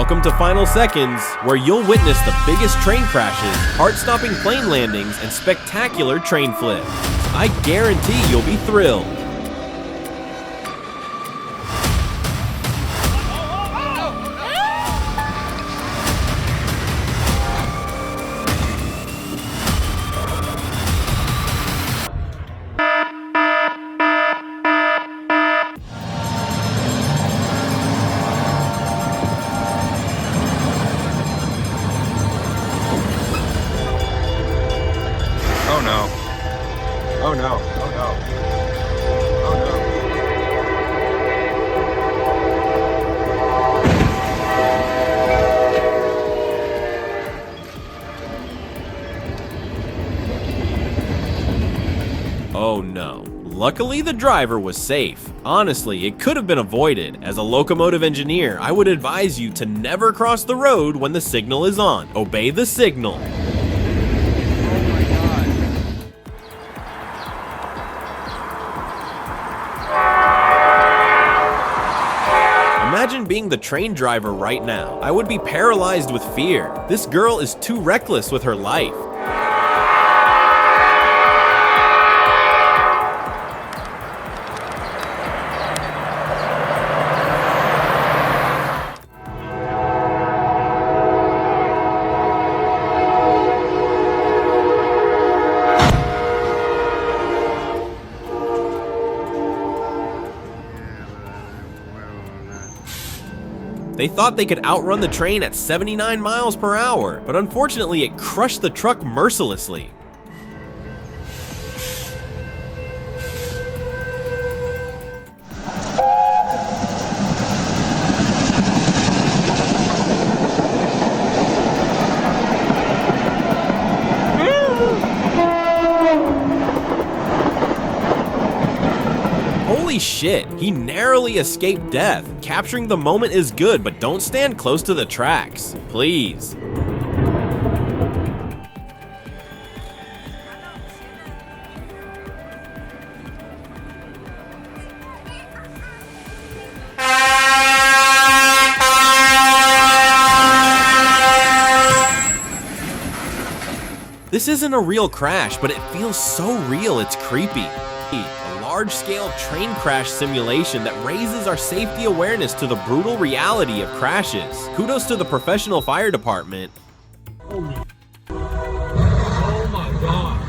Welcome to Final Seconds, where you'll witness the biggest train crashes, heart-stopping plane landings, and spectacular train flips. I guarantee you'll be thrilled. Oh no. Oh no. Oh no. Oh no. Oh no. Luckily, the driver was safe. Honestly, it could have been avoided. As a locomotive engineer, I would advise you to never cross the road when the signal is on. Obey the signal. Imagine being the train driver right now. I would be paralyzed with fear. This girl is too reckless with her life. They thought they could outrun the train at 79 miles per hour, but unfortunately it crushed the truck mercilessly. Holy shit, he narrowly escaped death. Capturing the moment is good, but don't stand close to the tracks, please. This isn't a real crash, but it feels so real it's creepy. A large-scale train crash simulation that raises our safety awareness to the brutal reality of crashes. Kudos to the professional fire department. Oh my god.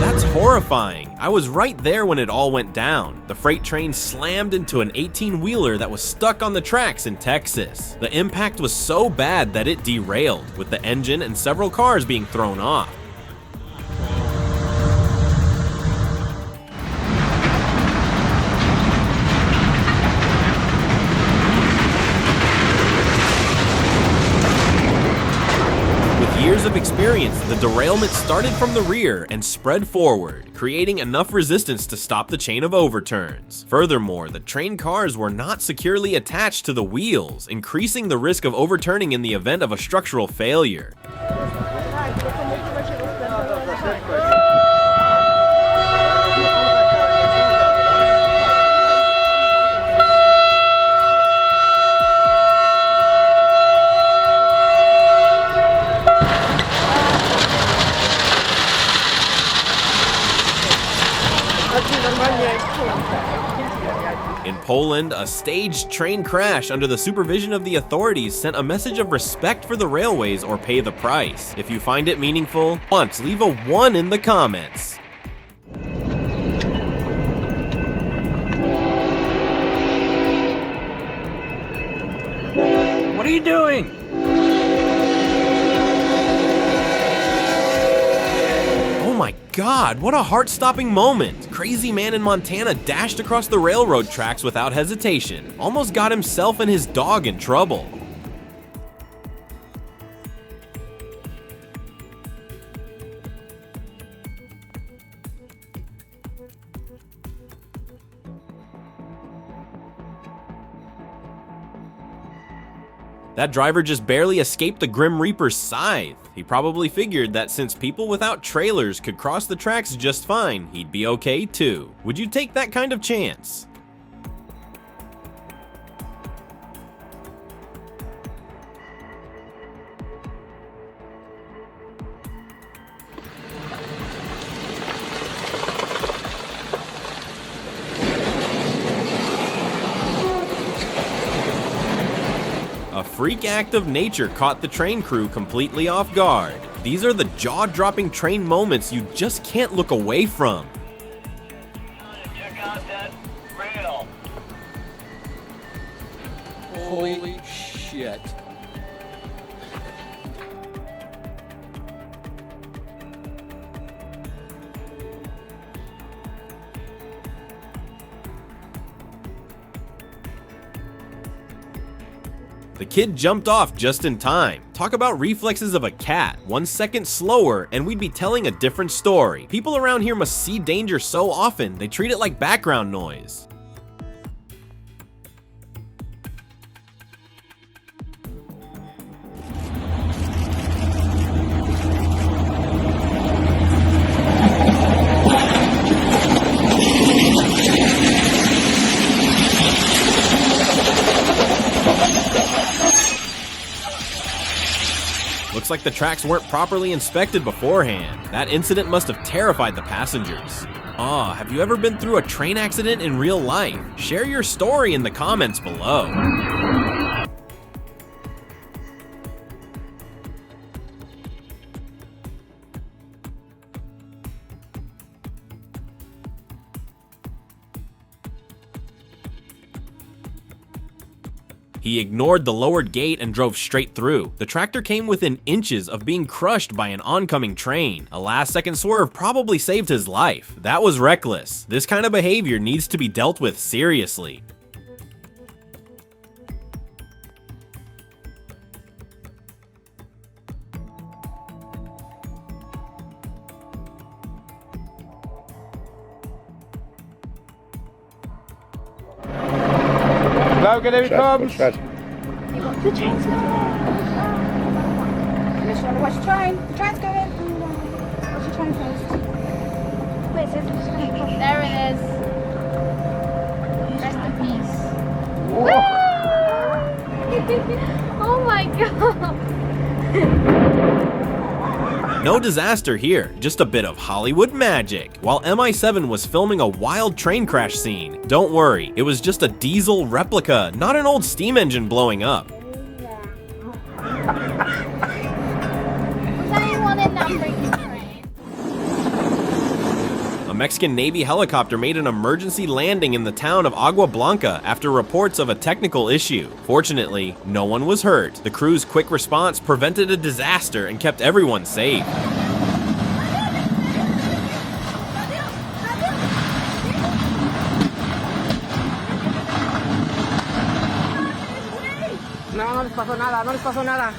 That's horrifying. I was right there when it all went down. The freight train slammed into an 18-wheeler that was stuck on the tracks in Texas. The impact was so bad that it derailed, with the engine and several cars being thrown off. Years of experience, the derailment started from the rear and spread forward, creating enough resistance to stop the chain of overturns. Furthermore, the train cars were not securely attached to the wheels, increasing the risk of overturning in the event of a structural failure. In Poland, a staged train crash under the supervision of the authorities sent a message of respect for the railways or pay the price. If you find it meaningful, leave a 1 in the comments. What are you doing? God, what a heart-stopping moment. Crazy man in Montana dashed across the railroad tracks without hesitation. Almost got himself and his dog in trouble. That driver just barely escaped the Grim Reaper's scythe. He probably figured that since people without trailers could cross the tracks just fine, he'd be okay too. Would you take that kind of chance? freak act of nature caught the train crew completely off guard. These are the jaw-dropping train moments you just can't look away from. Check out that rail. Holy shit. The kid jumped off just in time. Talk about reflexes of a cat. 1 second slower and we'd be telling a different story. People around here must see danger so often, they treat it like background noise. Looks like the tracks weren't properly inspected beforehand. That incident must have terrified the passengers. Have you ever been through a train accident in real life? Share your story in the comments below. He ignored the lowered gate and drove straight through. The tractor came within inches of being crushed by an oncoming train. A last-second swerve probably saved his life. That was reckless. This kind of behavior needs to be dealt with seriously. Logan, here he comes. The train's going. Commissioner, watch the train. The train's going. Watch the train first. Wait, it says it's going to come. There it is. Rest in peace. Oh my god. No disaster here, just a bit of Hollywood magic. While MI7 was filming a wild train crash scene, don't worry, it was just a diesel replica, not an old steam engine blowing up. Was anyone in that freaking train? A Mexican Navy helicopter made an emergency landing in the town of Agua Blanca after reports of a technical issue. Fortunately, no one was hurt. The crew's quick response prevented a disaster and kept everyone safe. No les pasó nada, no les pasó nada.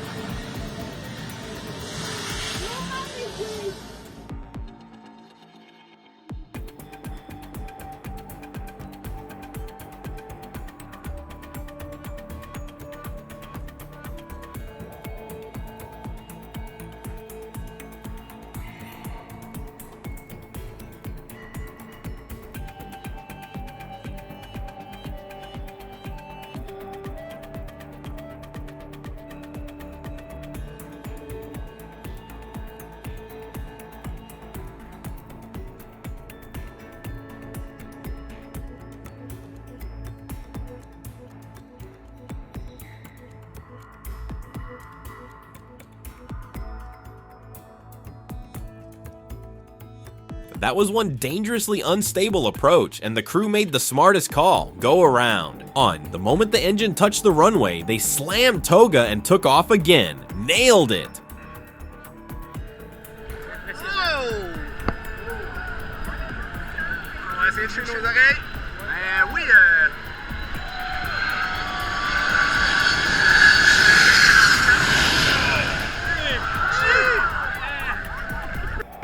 That was one dangerously unstable approach, and the crew made the smartest call: go around. The moment the engine touched the runway, they slammed toga and took off again. Nailed it! On va essayer de toucher nos oreilles. Oui,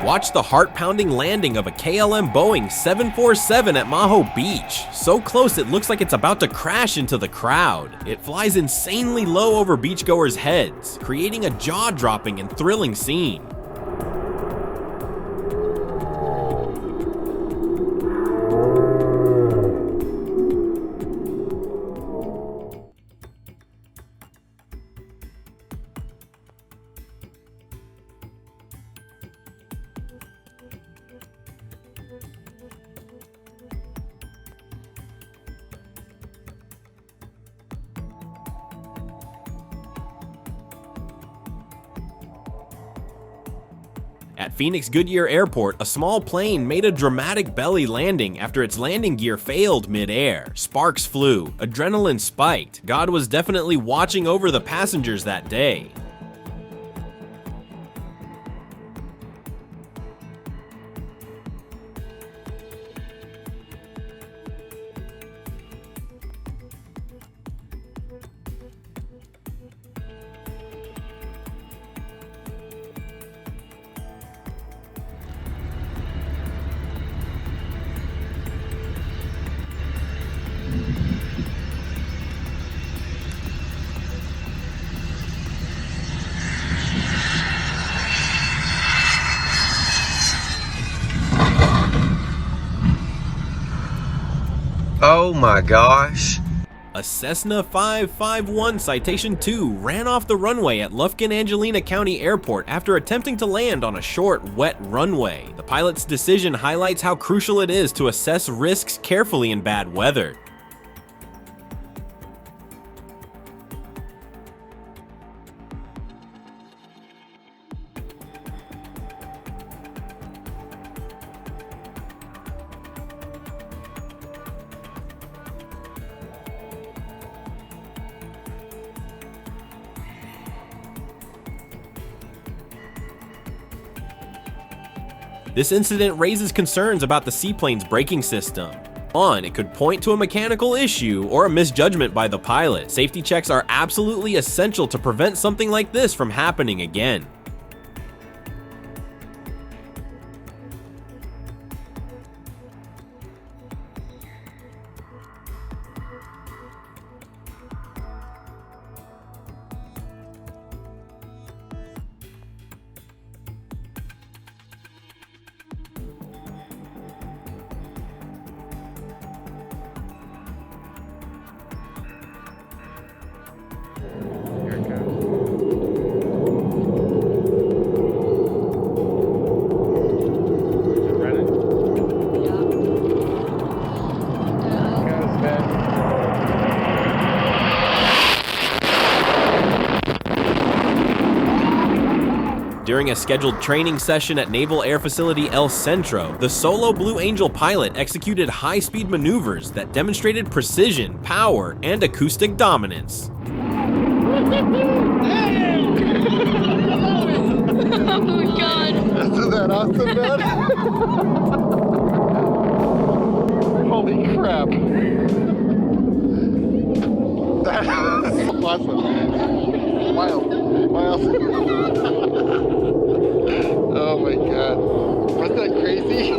Watch the heart-pounding landing of a KLM Boeing 747 at Maho Beach. So close it looks like it's about to crash into the crowd. It flies insanely low over beachgoers' heads, creating a jaw-dropping and thrilling scene. At Phoenix Goodyear Airport, a small plane made a dramatic belly landing after its landing gear failed mid-air. Sparks flew, adrenaline spiked. God was definitely watching over the passengers that day. Oh my gosh. A Cessna 551 Citation 2 ran off the runway at Lufkin-Angelina County Airport after attempting to land on a short, wet runway. The pilot's decision highlights how crucial it is to assess risks carefully in bad weather. This incident raises concerns about the seaplane's braking system. It could point to a mechanical issue or a misjudgment by the pilot. Safety checks are absolutely essential to prevent something like this from happening again. During a scheduled training session at Naval Air Facility El Centro, the solo Blue Angel pilot executed high-speed maneuvers that demonstrated precision, power, and acoustic dominance. Oh my god. Isn't that awesome, man? Holy crap. That is awesome, man. Wild. Oh my god. Wasn't that crazy?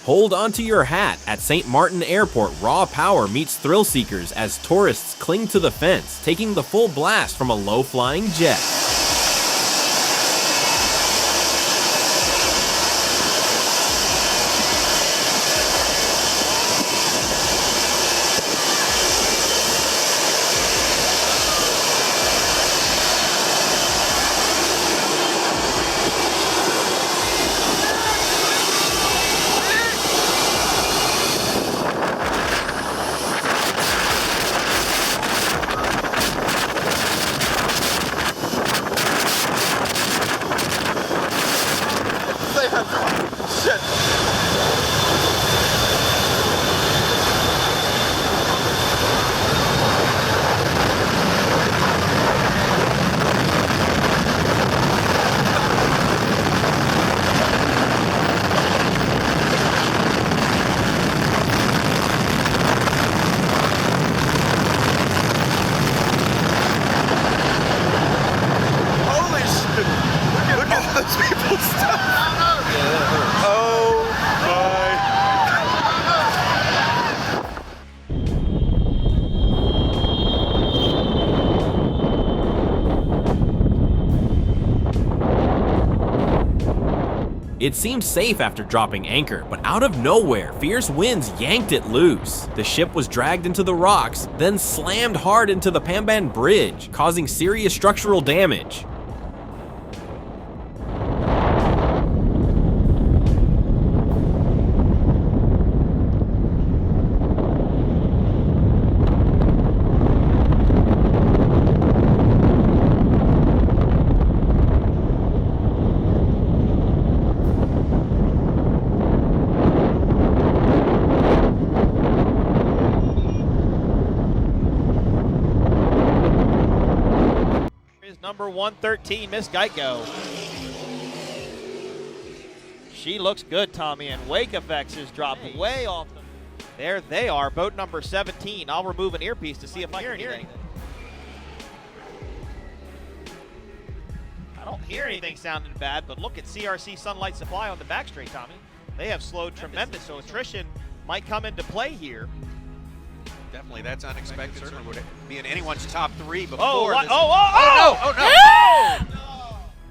Hold onto your hat. At St. Martin Airport, raw power meets thrill seekers as tourists cling to the fence, taking the full blast from a low-flying jet. It seemed safe after dropping anchor, but out of nowhere, fierce winds yanked it loose. The ship was dragged into the rocks, then slammed hard into the Pamban Bridge, causing serious structural damage. number 113, Miss Geico. She looks good, Tommy, and wake effects is dropped way off. There they are, boat number 17. I'll remove an earpiece to see if I can hear anything. I don't hear anything sounding bad, but look at CRC Sunlight Supply on the back straight, Tommy. They have slowed tremendous, so attrition might come into play here. Definitely, that's unexpected. Certainly would be in anyone's top 3 before. Oh, this. oh no!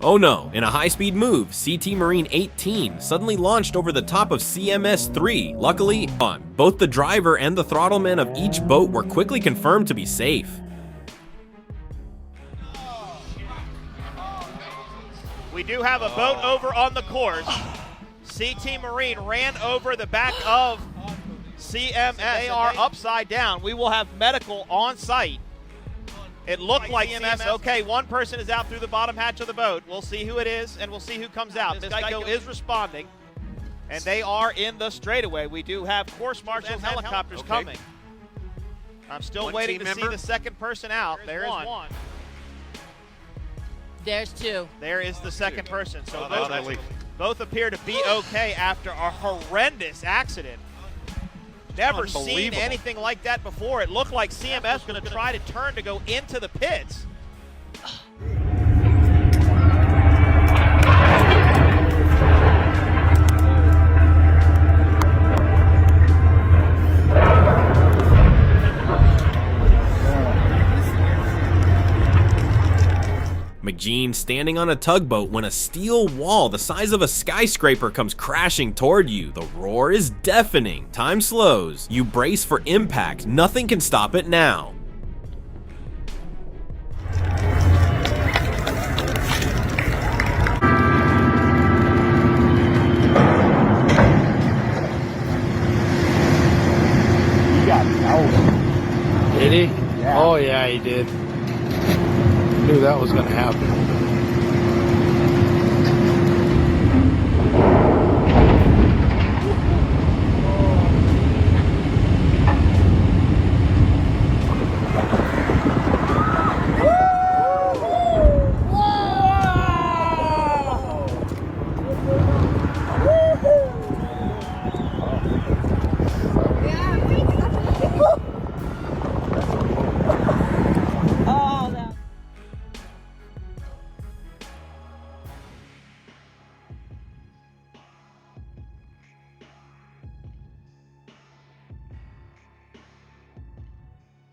Oh no, in a high-speed move, CT Marine 18 suddenly launched over the top of CMS 3. Luckily, both the driver and the throttleman of each boat were quickly confirmed to be safe. We do have a boat over on the course. CT Marine ran over the back of CMS. They are upside down. We will have medical on site. It looked like CMS. Okay, one person is out through the bottom hatch of the boat. We'll see who it is, and we'll see who comes out. Miss Geico is responding, and they are in the straightaway. We do have course marshals and helicopters coming. I'm still waiting to see the second person out. There is one. There's 2. There is the second person. So both appear to be okay after a horrendous accident. Never seen anything like that before. It looked like CMS was going to try to turn to go into the pits. McGean standing on a tugboat when a steel wall the size of a skyscraper comes crashing toward you. The roar is deafening. Time slows. You brace for impact. Nothing can stop it now. He got out. Did he? Yeah. Oh, yeah, he did. Knew that was going to happen.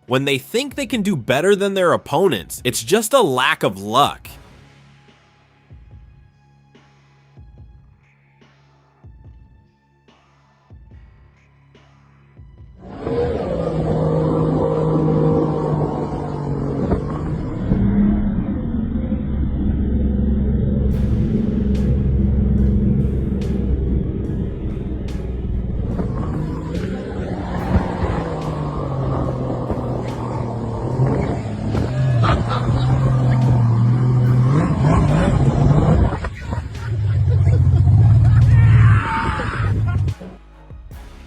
When they think they can do better than their opponents, it's just a lack of luck.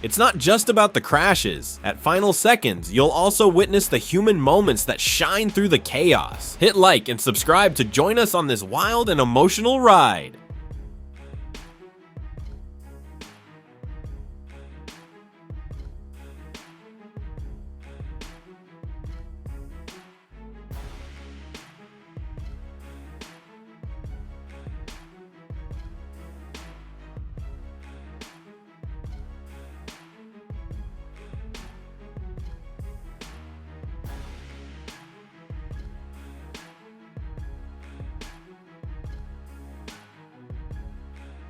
It's not just about the crashes. At final seconds, you'll also witness the human moments that shine through the chaos. Hit like and subscribe to join us on this wild and emotional ride.